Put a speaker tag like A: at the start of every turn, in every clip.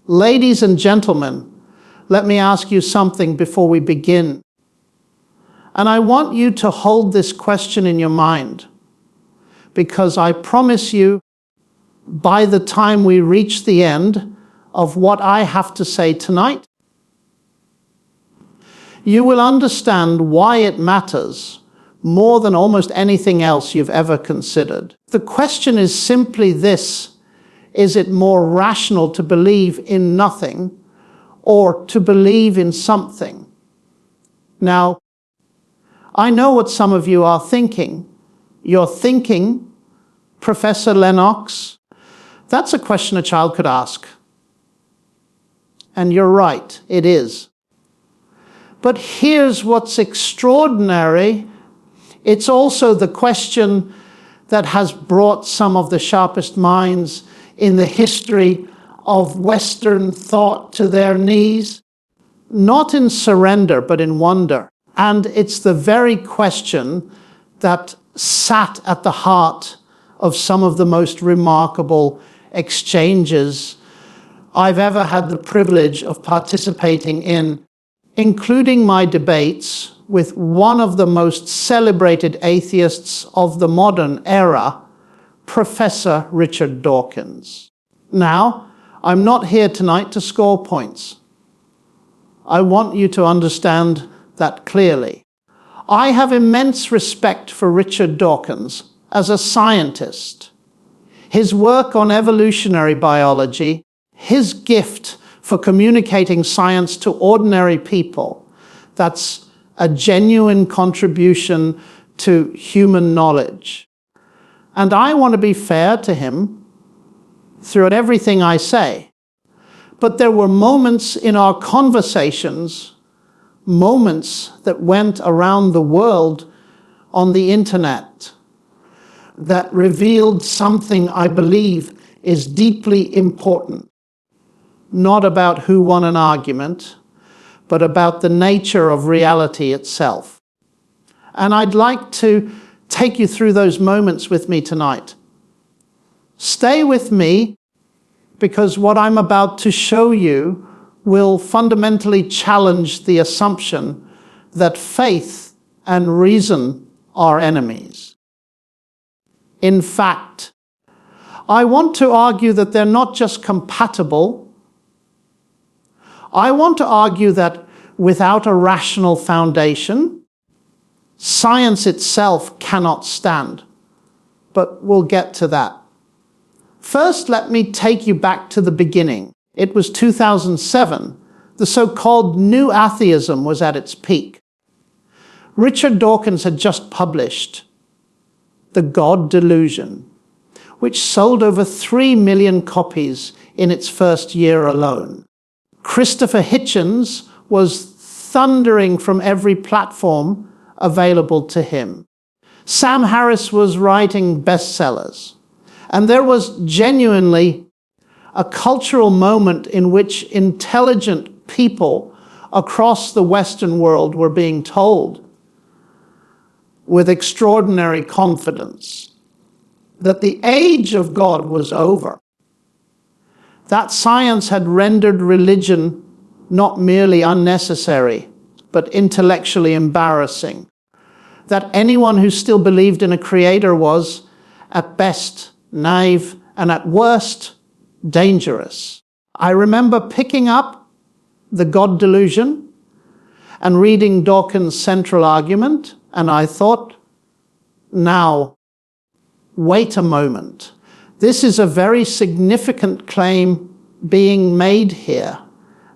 A: Ladies and gentlemen, let me ask you something before we begin. And I want you to hold this question in your mind, because I promise you, by the time we reach the end of what I have to say tonight, you will understand why it matters more than almost anything else you've ever considered. The question is simply this: is it more rational to believe in nothing or to believe in something? Now, I know what some of you are thinking. You're thinking, Professor Lennox, that's a question a child could ask. And you're right, it is. But here's what's extraordinary. It's also the question that has brought some of the sharpest minds in the history of Western thought to their knees, not in surrender, but in wonder. And it's the very question that sat at the heart of some of the most remarkable exchanges I've ever had the privilege of participating in, including my debates with one of the most celebrated atheists of the modern era, Professor Richard Dawkins. Now, I'm not here tonight to score points. I want you to understand that clearly. I have immense respect for Richard Dawkins as a scientist. His work on evolutionary biology, his gift for communicating science to ordinary people, that's a genuine contribution to human knowledge. And I want to be fair to him throughout everything I say. But there were moments in our conversations, moments that went around the world on the internet, that revealed something I believe is deeply important. Not about who won an argument, but about the nature of reality itself. And I'd like to take you through those moments with me tonight. Stay with me, because what I'm about to show you will fundamentally challenge the assumption that faith and reason are enemies. In fact, I want to argue that they're not just compatible. I want to argue that without a rational foundation, science itself cannot stand. But we'll get to that. First, let me take you back to the beginning. It was 2007. The so-called New Atheism was at its peak. Richard Dawkins had just published The God Delusion, which sold over 3 million copies in its first year alone. Christopher Hitchens was thundering from every platform available to him. Sam Harris was writing bestsellers. And there was genuinely a cultural moment in which intelligent people across the Western world were being told with extraordinary confidence that the age of God was over. That science had rendered religion not merely unnecessary, but intellectually embarrassing. That anyone who still believed in a creator was, at best, naive, and at worst, dangerous. I remember picking up The God Delusion and reading Dawkins' central argument, and I thought, now, wait a moment. This is a very significant claim being made here,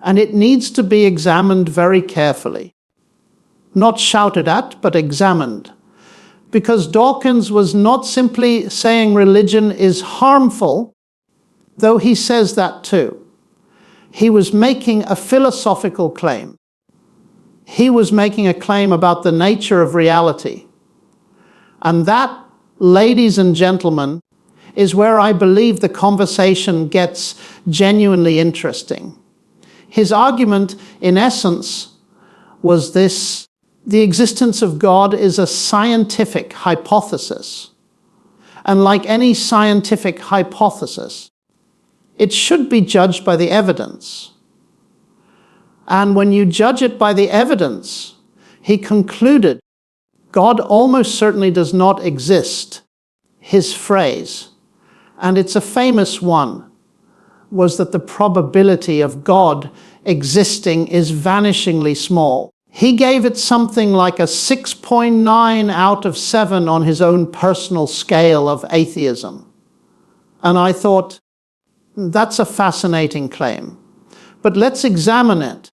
A: and it needs to be examined very carefully. Not shouted at, but examined. Because Dawkins was not simply saying religion is harmful, though he says that too. He was making a philosophical claim. He was making a claim about the nature of reality. And that, ladies and gentlemen, is where I believe the conversation gets genuinely interesting. His argument, in essence, was this: the existence of God is a scientific hypothesis. And like any scientific hypothesis, It should be judged by the evidence. And when you judge it by the evidence, he concluded, God almost certainly does not exist. His phrase, and it's a famous one, was that the probability of God existing is vanishingly small. He gave it something like a 6.9 out of 7 on his own personal scale of atheism. And I thought, that's a fascinating claim. But let's examine it.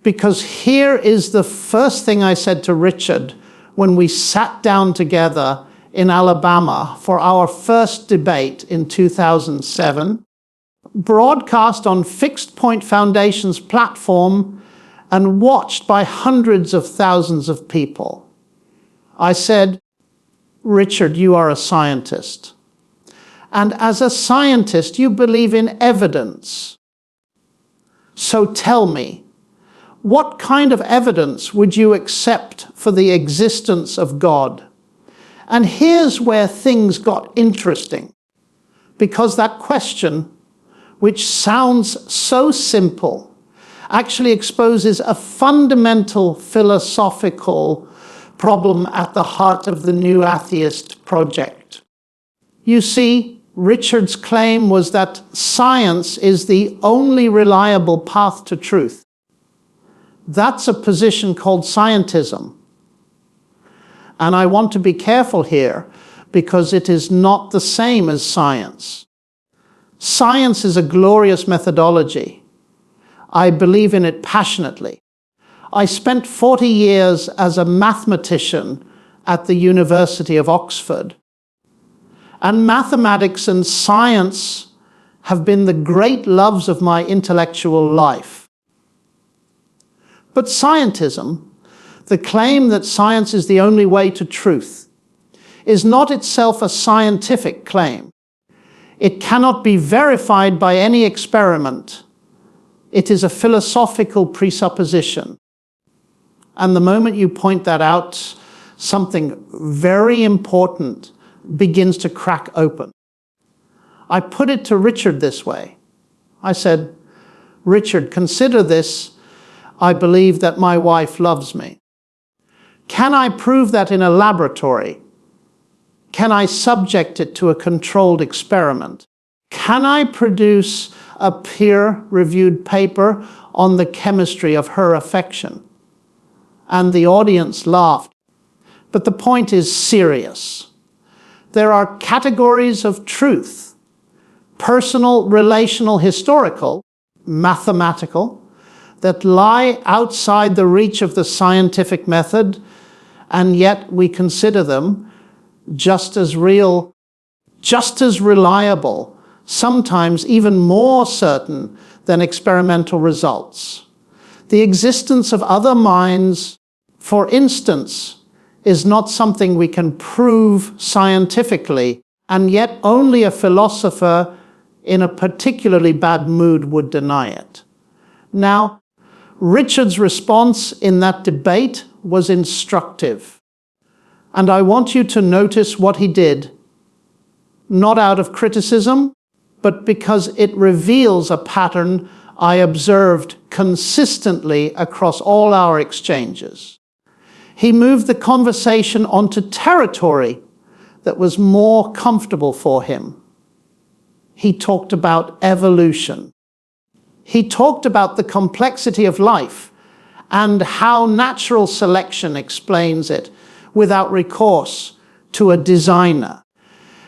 A: Because here is the first thing I said to Richard when we sat down together in Alabama for our first debate in 2007, broadcast on Fixed Point Foundation's platform and watched by hundreds of thousands of people. I said, Richard, you are a scientist. And as a scientist, you believe in evidence. So tell me, what kind of evidence would you accept for the existence of God? And here's where things got interesting, because that question, which sounds so simple, actually exposes a fundamental philosophical problem at the heart of the new atheist project. You see, Richard's claim was that science is the only reliable path to truth. That's a position called scientism. And I want to be careful here because it is not the same as science. Science is a glorious methodology. I believe in it passionately. I spent 40 years as a mathematician at the University of Oxford. And mathematics and science have been the great loves of my intellectual life. But scientism, the claim that science is the only way to truth, is not itself a scientific claim. It cannot be verified by any experiment. It is a philosophical presupposition. And the moment you point that out, something very important begins to crack open. I put it to Richard this way. I said, Richard, consider this. I believe that my wife loves me. Can I prove that in a laboratory? Can I subject it to a controlled experiment? Can I produce a peer-reviewed paper on the chemistry of her affection? And the audience laughed. But the point is serious. There are categories of truth: personal, relational, historical, mathematical, that lie outside the reach of the scientific method, and yet we consider them just as real, just as reliable, sometimes even more certain than experimental results. The existence of other minds, for instance, is not something we can prove scientifically, and yet only a philosopher in a particularly bad mood would deny it. Now, Richard's response in that debate was instructive. And I want you to notice what he did, not out of criticism, but because it reveals a pattern I observed consistently across all our exchanges. He moved the conversation onto territory that was more comfortable for him. He talked about evolution. He talked about the complexity of life and how natural selection explains it without recourse to a designer.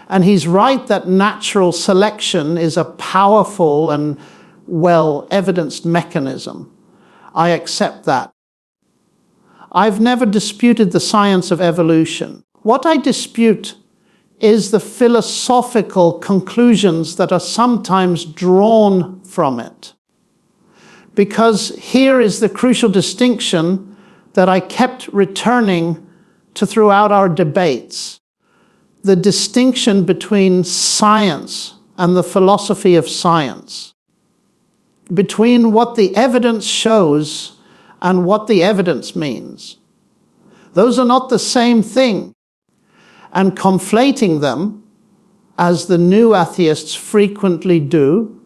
A: And he's right that natural selection is a powerful and well-evidenced mechanism. I accept that. I've never disputed the science of evolution. What I dispute is the philosophical conclusions that are sometimes drawn from it. Because here is the crucial distinction that I kept returning to throughout our debates. The distinction between science and the philosophy of science. Between what the evidence shows and what the evidence means. Those are not the same thing. And conflating them, as the new atheists frequently do,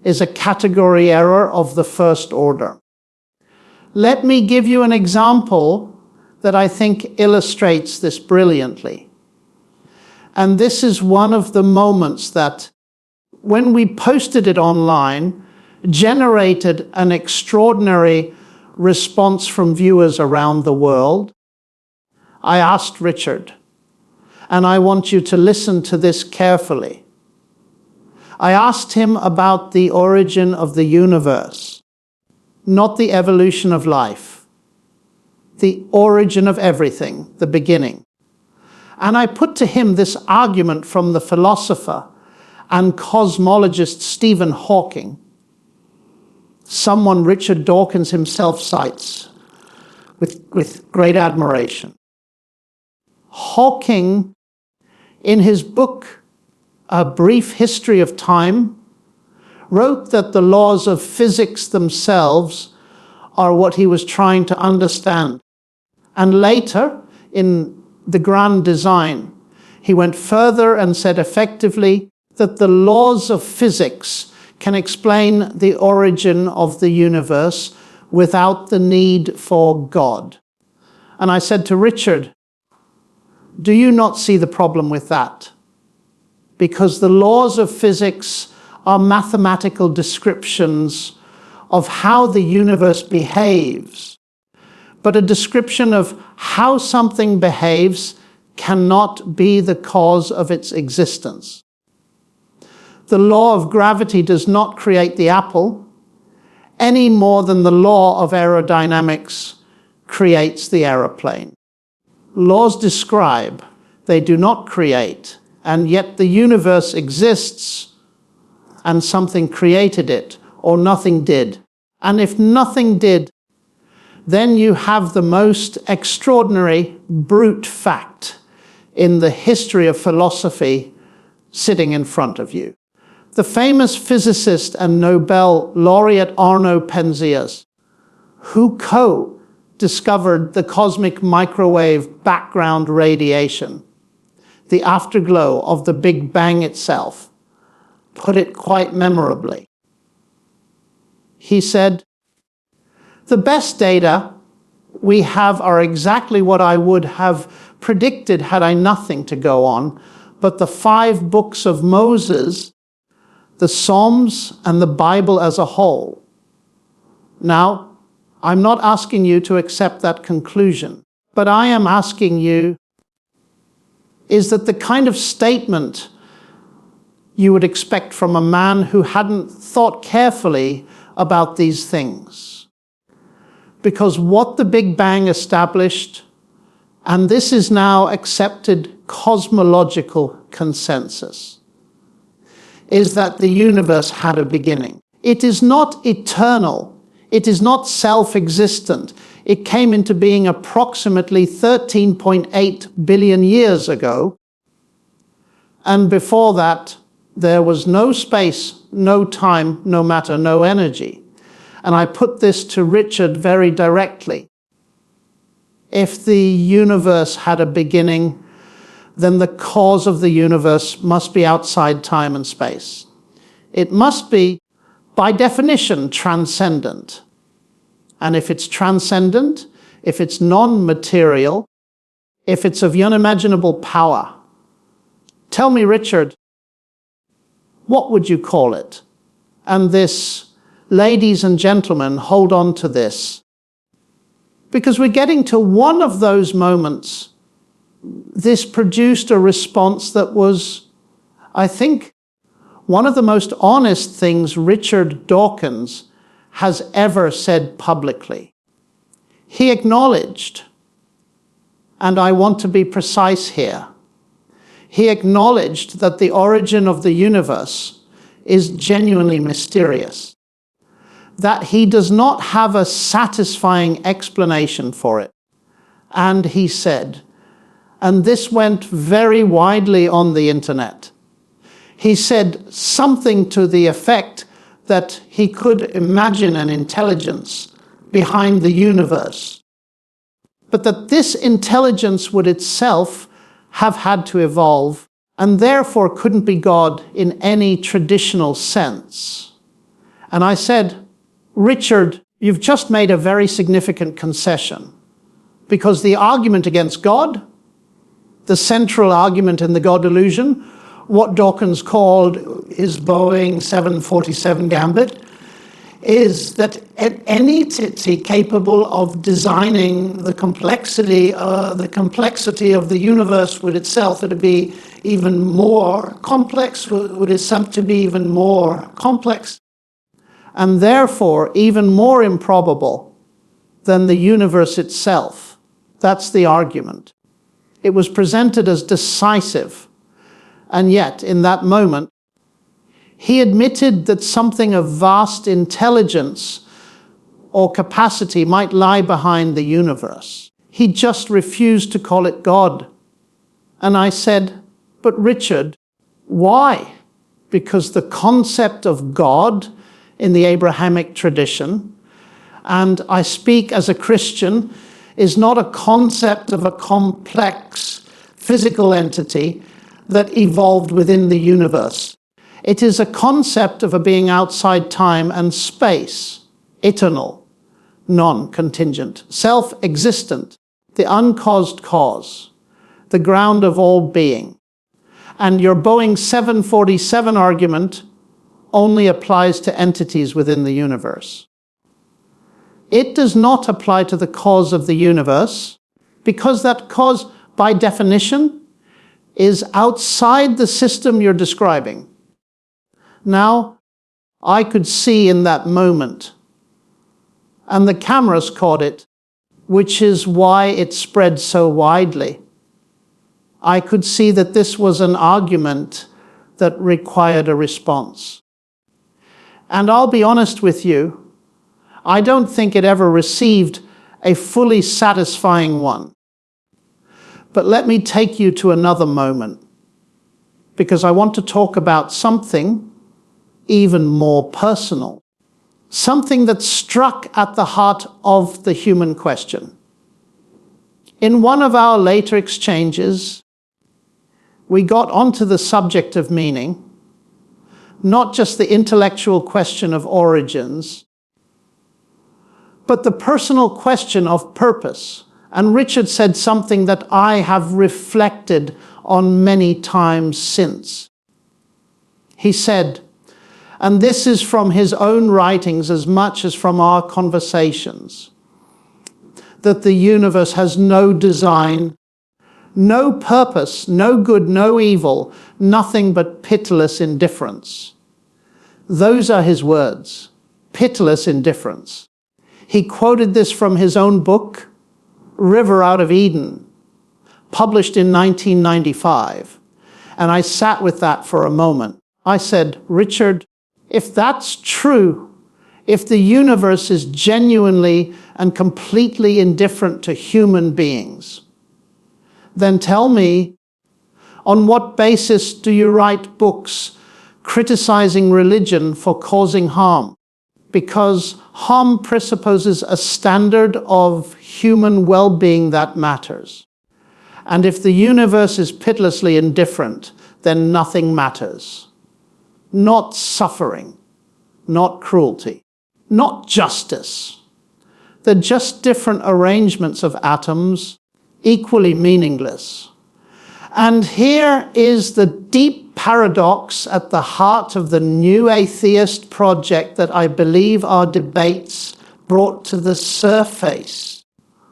A: is a category error of the first order. Let me give you an example that I think illustrates this brilliantly. And this is one of the moments that, when we posted it online, generated an extraordinary response from viewers around the world. I asked Richard, and I want you to listen to this carefully. I asked him about the origin of the universe, not the evolution of life, the origin of everything, the beginning. And I put to him this argument from the philosopher and cosmologist Stephen Hawking, someone Richard Dawkins himself cites with great admiration. Hawking, in his book, A Brief History of Time, wrote that the laws of physics themselves are what he was trying to understand. And later, in The Grand Design, he went further and said effectively that the laws of physics can explain the origin of the universe without the need for God. And I said to Richard, do you not see the problem with that? Because the laws of physics are mathematical descriptions of how the universe behaves. But a description of how something behaves cannot be the cause of its existence. The law of gravity does not create the apple any more than the law of aerodynamics creates the aeroplane. Laws describe, they do not create, and yet the universe exists and something created it, or nothing did. And if nothing did, then you have the most extraordinary brute fact in the history of philosophy sitting in front of you. The famous physicist and Nobel laureate Arno Penzias, who co-discovered the cosmic microwave background radiation, the afterglow of the Big Bang itself, put it quite memorably. He said, the best data we have are exactly what I would have predicted had I nothing to go on, but the 5 books of Moses, the Psalms, and the Bible as a whole. Now, I'm not asking you to accept that conclusion, but I am asking you, is that the kind of statement you would expect from a man who hadn't thought carefully about these things? Because what the Big Bang established, and this is now accepted cosmological consensus, is that the universe had a beginning. It is not eternal. It is not self-existent. It came into being approximately 13.8 billion years ago. And before that, there was no space, no time, no matter, no energy. And I put this to Richard very directly. If the universe had a beginning, then the cause of the universe must be outside time and space. It must be, by definition, transcendent. And if it's transcendent, if it's non-material, if it's of unimaginable power, tell me, Richard, what would you call it? And this, ladies and gentlemen, hold on to this. Because we're getting to one of those moments. This produced a response that was, I think, one of the most honest things Richard Dawkins has ever said publicly. He acknowledged, and I want to be precise here, he acknowledged that the origin of the universe is genuinely mysterious, that he does not have a satisfying explanation for it. And he said, and this went very widely on the internet, he said something to the effect that he could imagine an intelligence behind the universe, but that this intelligence would itself have had to evolve and therefore couldn't be God in any traditional sense. And I said, Richard, you've just made a very significant concession, because the argument against God, the central argument in the God Delusion, what Dawkins called his Boeing 747 gambit, is that any entity capable of designing the complexity of the universe with itself, that would be even more complex, would itself to be even more complex, and therefore even more improbable than the universe itself. That's the argument. It was presented as decisive, and yet in that moment, he admitted that something of vast intelligence or capacity might lie behind the universe. He just refused to call it God. And I said, but Richard, why? Because the concept of God in the Abrahamic tradition, and I speak as a Christian, is not a concept of a complex physical entity that evolved within the universe. It is a concept of a being outside time and space, eternal, non-contingent, self-existent, the uncaused cause, the ground of all being. And your Boeing 747 argument only applies to entities within the universe. It does not apply to the cause of the universe, because that cause, by definition, is outside the system you're describing. Now, I could see in that moment, and the cameras caught it, which is why it spread so widely. I could see that this was an argument that required a response. And I'll be honest with you, I don't think it ever received a fully satisfying one. But let me take you to another moment, because I want to talk about something even more personal, something that struck at the heart of the human question. In one of our later exchanges, we got onto the subject of meaning, not just the intellectual question of origins, but the personal question of purpose. And Richard said something that I have reflected on many times since. He said, and this is from his own writings as much as from our conversations, that the universe has no design, no purpose, no good, no evil, nothing but pitiless indifference. Those are his words, pitiless indifference. He quoted this from his own book, River Out of Eden, published in 1995. And I sat with that for a moment. I said, Richard, if that's true, if the universe is genuinely and completely indifferent to human beings, then tell me, on what basis do you write books criticizing religion for causing harm? Because harm presupposes a standard of human well-being that matters. And if the universe is pitilessly indifferent, then nothing matters. Not suffering, not cruelty, not justice. They're just different arrangements of atoms, equally meaningless. And here is the deep paradox at the heart of the new atheist project that I believe our debates brought to the surface.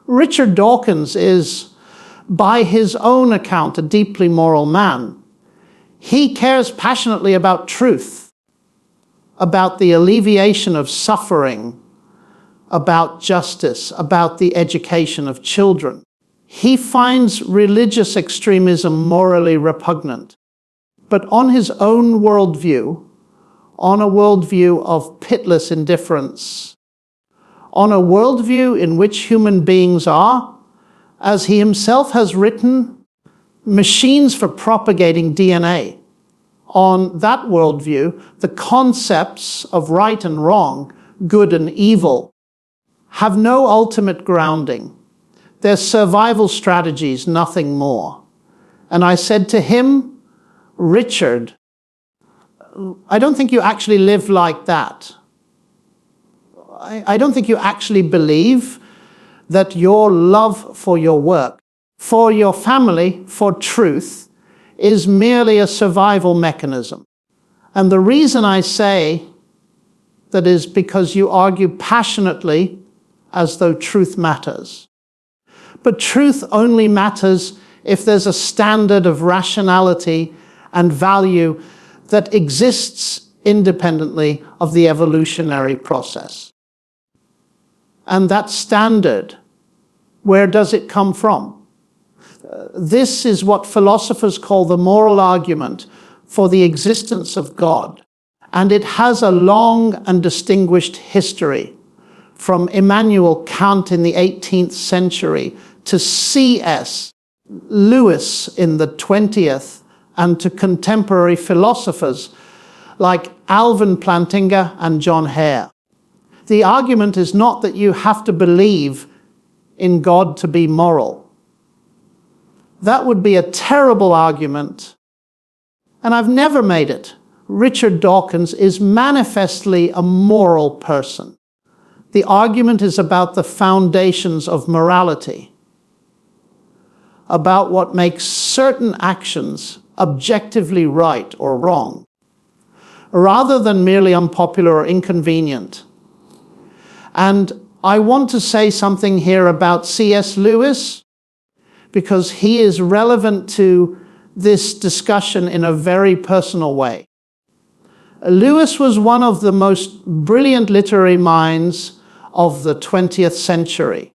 A: Richard Dawkins is, by his own account, a deeply moral man. He cares passionately about truth, about the alleviation of suffering, about justice, about the education of children. He finds religious extremism morally repugnant. But on his own worldview, on a worldview of pitiless indifference, on a worldview in which human beings are, as he himself has written, machines for propagating DNA. On that worldview, the concepts of right and wrong, good and evil, have no ultimate grounding. They're survival strategies, nothing more. And I said to him, Richard, I don't think you actually live like that. I don't think you actually believe that your love for your work, for your family, for truth, is merely a survival mechanism. And the reason I say that is because you argue passionately as though truth matters. But truth only matters if there's a standard of rationality and value that exists independently of the evolutionary process. And that standard, where does it come from? This is what philosophers call the moral argument for the existence of God. And it has a long and distinguished history, from Immanuel Kant in the 18th century to C.S. Lewis in the 20th, and to contemporary philosophers like Alvin Plantinga and John Hare. The argument is not that you have to believe in God to be moral. That would be a terrible argument, and I've never made it. Richard Dawkins is manifestly a moral person. The argument is about the foundations of morality, about what makes certain actions objectively right or wrong, rather than merely unpopular or inconvenient. And I want to say something here about C.S. Lewis, because he is relevant to this discussion in a very personal way. Lewis was one of the most brilliant literary minds of the 20th century.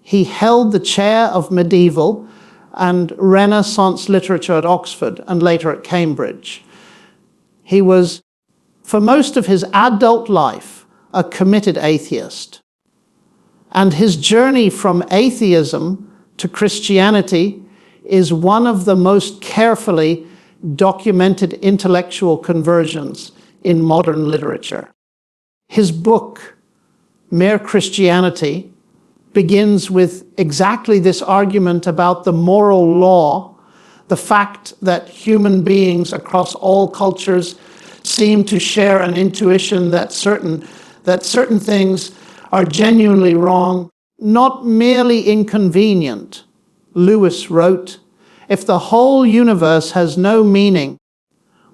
A: He held the chair of medieval and Renaissance literature at Oxford and later at Cambridge. He was, for most of his adult life, a committed atheist. And his journey from atheism to Christianity is one of the most carefully documented intellectual conversions in modern literature. His book, Mere Christianity, begins with exactly this argument about the moral law, the fact that human beings across all cultures seem to share an intuition that certain things are genuinely wrong, not merely inconvenient. Lewis wrote, "If the whole universe has no meaning,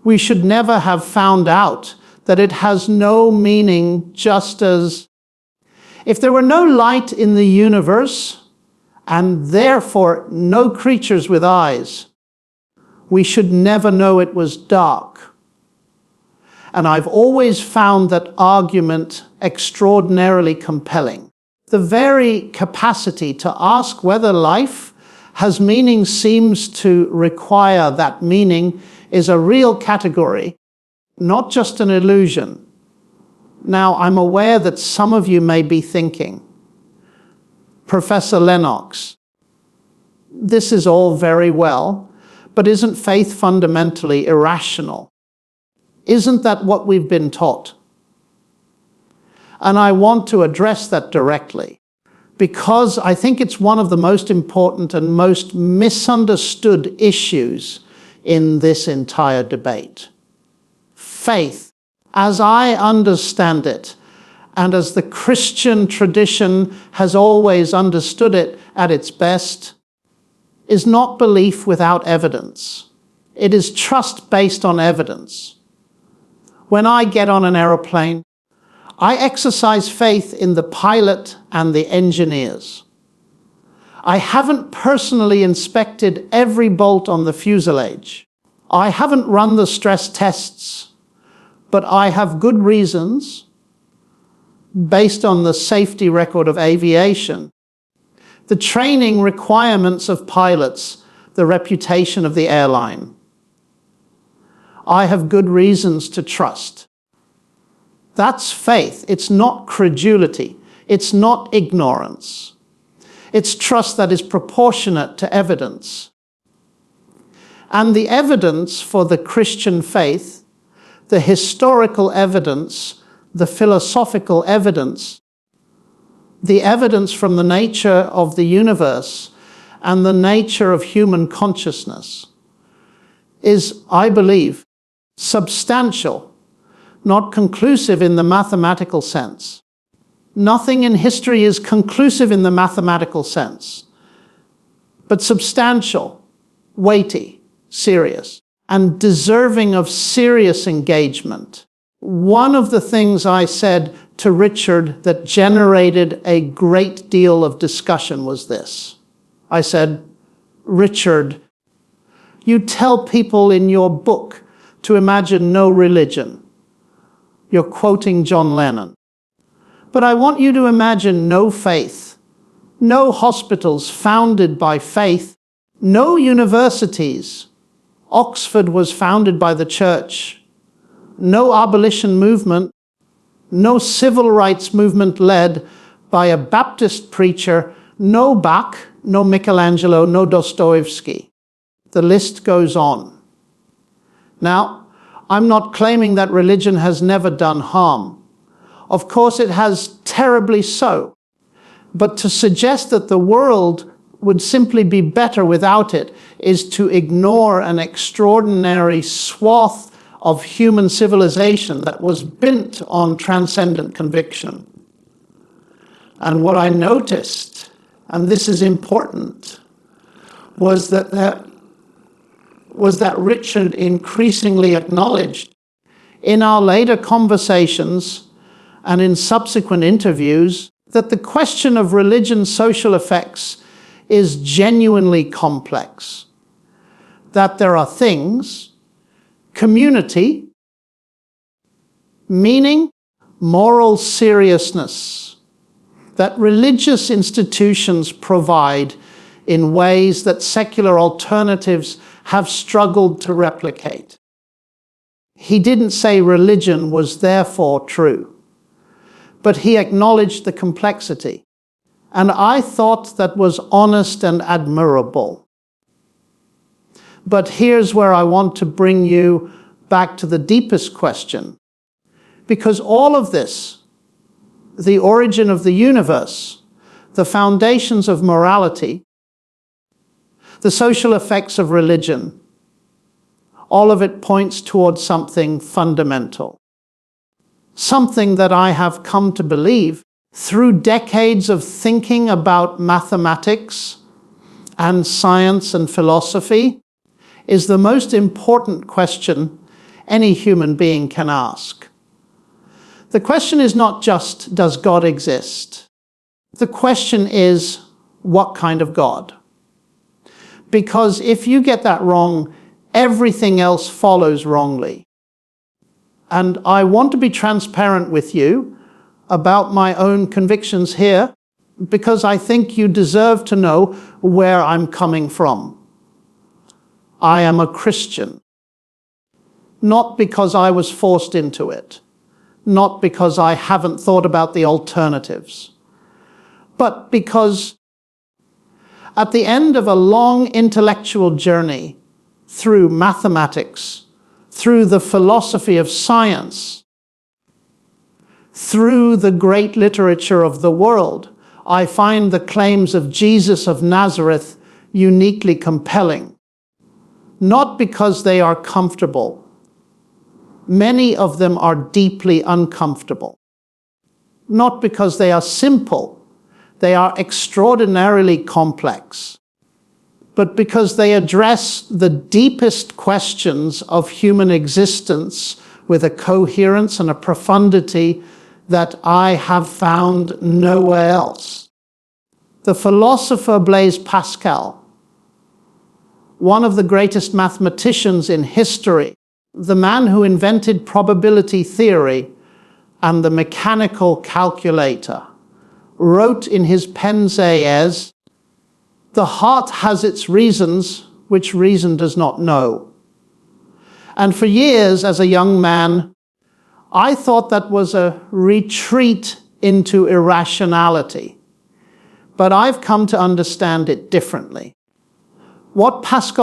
A: we should never have found out that it has no meaning, just as if there were no light in the universe, and therefore no creatures with eyes, we should never know it was dark." And I've always found that argument extraordinarily compelling. The very capacity to ask whether life has meaning seems to require that meaning is a real category, not just an illusion. Now, I'm aware that some of you may be thinking, Professor Lennox, this is all very well, but isn't faith fundamentally irrational? Isn't that what we've been taught? And I want to address that directly, because I think it's one of the most important and most misunderstood issues in this entire debate. Faith, as I understand it, and as the Christian tradition has always understood it at its best, is not belief without evidence. It is trust based on evidence. When I get on an aeroplane, I exercise faith in the pilot and the engineers. I haven't personally inspected every bolt on the fuselage. I haven't run the stress tests, but I have good reasons, based on the safety record of aviation, the training requirements of pilots, the reputation of the airline. I have good reasons to trust. That's faith. It's not credulity. It's not ignorance. It's trust that is proportionate to evidence. And the evidence for the Christian faith, the historical evidence, the philosophical evidence, the evidence from the nature of the universe and the nature of human consciousness is, I believe, substantial, not conclusive in the mathematical sense. Nothing in history is conclusive in the mathematical sense, but substantial, weighty, serious, and deserving of serious engagement. One of the things I said to Richard that generated a great deal of discussion was this. I said, Richard, you tell people in your book to imagine no religion. You're quoting John Lennon. But I want you to imagine no faith, no hospitals founded by faith, no universities. Oxford was founded by the church. No abolition movement, no civil rights movement led by a Baptist preacher, no Bach, no Michelangelo, no Dostoevsky. The list goes on. Now, I'm not claiming that religion has never done harm. Of course, it has terribly so. But to suggest that the world would simply be better without it is to ignore an extraordinary swath of human civilization that was built on transcendent conviction. And what I noticed, and this is important, was that Richard increasingly acknowledged in our later conversations and in subsequent interviews that the question of religion's social effects is genuinely complex. That there are things, community, meaning, moral seriousness, that religious institutions provide in ways that secular alternatives have struggled to replicate. He didn't say religion was therefore true, but he acknowledged the complexity. And I thought that was honest and admirable. But here's where I want to bring you back to the deepest question. Because all of this, the origin of the universe, the foundations of morality, the social effects of religion, all of it points towards something fundamental. Something that I have come to believe through decades of thinking about mathematics and science and philosophy is the most important question any human being can ask. The question is not just, does God exist? The question is, what kind of God? Because if you get that wrong, everything else follows wrongly. And I want to be transparent with you about my own convictions here, because I think you deserve to know where I'm coming from. I am a Christian, not because I was forced into it, not because I haven't thought about the alternatives, but because at the end of a long intellectual journey through mathematics, through the philosophy of science, through the great literature of the world, I find the claims of Jesus of Nazareth uniquely compelling. Not because they are comfortable. Many of them are deeply uncomfortable. Not because they are simple. They are extraordinarily complex. But because they address the deepest questions of human existence with a coherence and a profundity that I have found nowhere else. The philosopher Blaise Pascal, one of the greatest mathematicians in history, the man who invented probability theory and the mechanical calculator, wrote in his Pensées, "The heart has its reasons which reason does not know." And for years as a young man, I thought that was a retreat into irrationality. But I've come to understand it differently. What Pascal